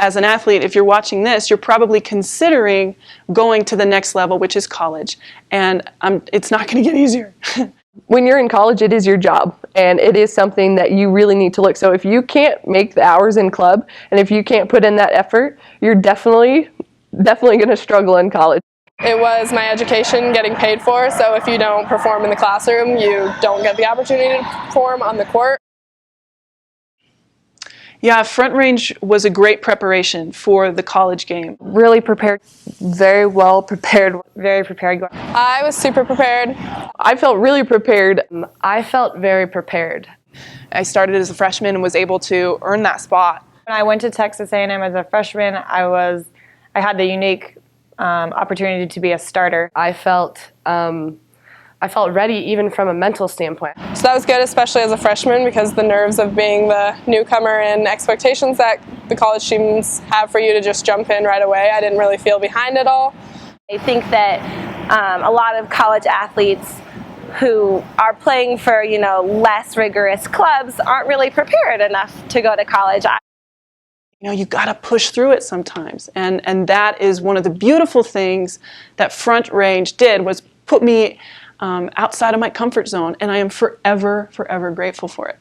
as an athlete, if you're watching this, you're probably considering going to the next level, which is college. And it's not going to get easier. When you're in college, it is your job, and it is something that you really need to look. So if you can't make the hours in club, and if you can't put in that effort, you're definitely going to struggle in college. It was my education getting paid for, so if you don't perform in the classroom, you don't get the opportunity to perform on the court. Yeah, Front Range was a great preparation for the college game. Really prepared. Very well prepared. Very prepared. I was super prepared. I felt really prepared. I felt very prepared. I started as a freshman and was able to earn that spot. When I went to Texas A&M as a freshman, I had the unique opportunity to be a starter. I felt ready even from a mental standpoint. So that was good, especially as a freshman, because the nerves of being the newcomer and expectations that the college teams have for you to just jump in right away, I didn't really feel behind it all. I think that a lot of college athletes who are playing for, less rigorous clubs aren't really prepared enough to go to college. You got to push through it sometimes. And that is one of the beautiful things that Front Range did, was put me outside of my comfort zone, and I am forever, forever grateful for it.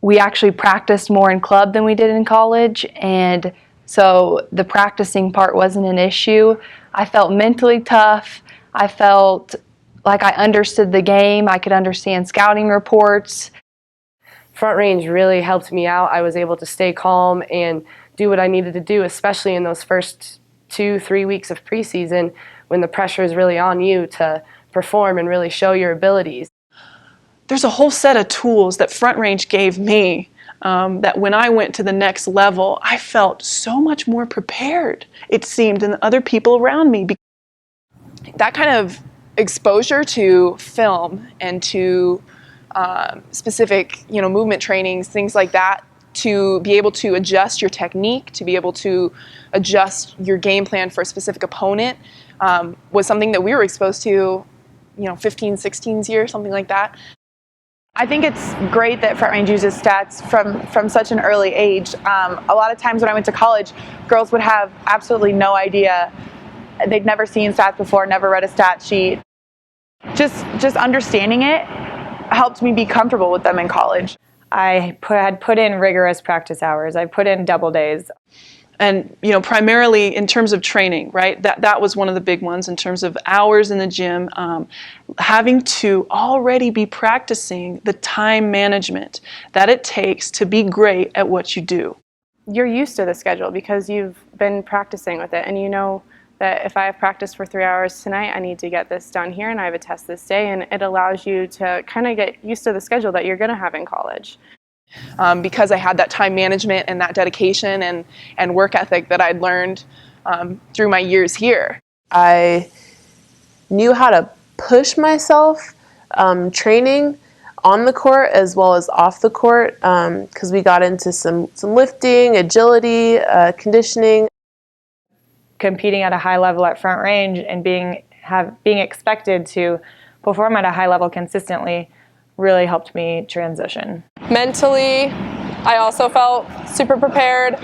We actually practiced more in club than we did in college, and so the practicing part wasn't an issue. I felt mentally tough. I felt like I understood the game. I could understand scouting reports. Front Range really helped me out. I was able to stay calm and do what I needed to do, especially in those first 2-3 weeks of preseason, when the pressure is really on you to perform and really show your abilities. There's a whole set of tools that Front Range gave me that when I went to the next level, I felt so much more prepared, it seemed, than other people around me. That kind of exposure to film and to specific, movement trainings, things like that, to be able to adjust your technique, to be able to adjust your game plan for a specific opponent, was something that we were exposed to, 15, 16 years, something like that. I think it's great that Front Range uses stats from such an early age. A lot of times when I went to college, girls would have absolutely no idea. They'd never seen stats before, never read a stat sheet. Just understanding it helped me be comfortable with them in college. I had put in rigorous practice hours. I put in double days. And primarily in terms of training, right? That was one of the big ones in terms of hours in the gym. Having to already be practicing the time management that it takes to be great at what you do. You're used to the schedule because you've been practicing with it, and you know that if I have practiced for 3 hours tonight, I need to get this done here, and I have a test this day, and it allows you to kind of get used to the schedule that you're going to have in college. Because I had that time management and that dedication and work ethic that I'd learned through my years here. I knew how to push myself training on the court as well as off the court, because we got into some lifting, agility, conditioning. Competing at a high level at Front Range and being expected to perform at a high level consistently really helped me transition. Mentally, I also felt super prepared.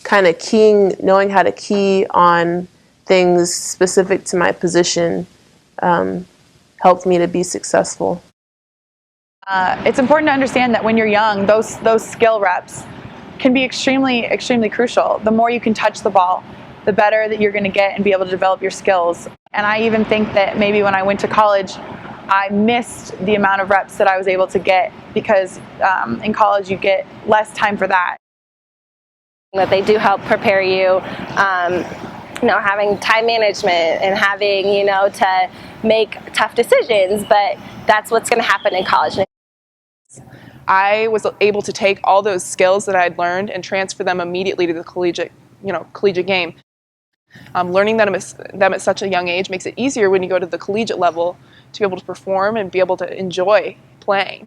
Kind of knowing how to key on things specific to my position helped me to be successful. It's important to understand that when you're young, those skill reps can be extremely, extremely crucial. The more you can touch the ball, the better that you're going to get and be able to develop your skills. And I even think that maybe when I went to college, I missed the amount of reps that I was able to get because in college you get less time for that. That they do help prepare you, having time management and having, to make tough decisions, but that's what's going to happen in college. I was able to take all those skills that I'd learned and transfer them immediately to the collegiate game. Learning them at such a young age makes it easier when you go to the collegiate level to be able to perform and be able to enjoy playing.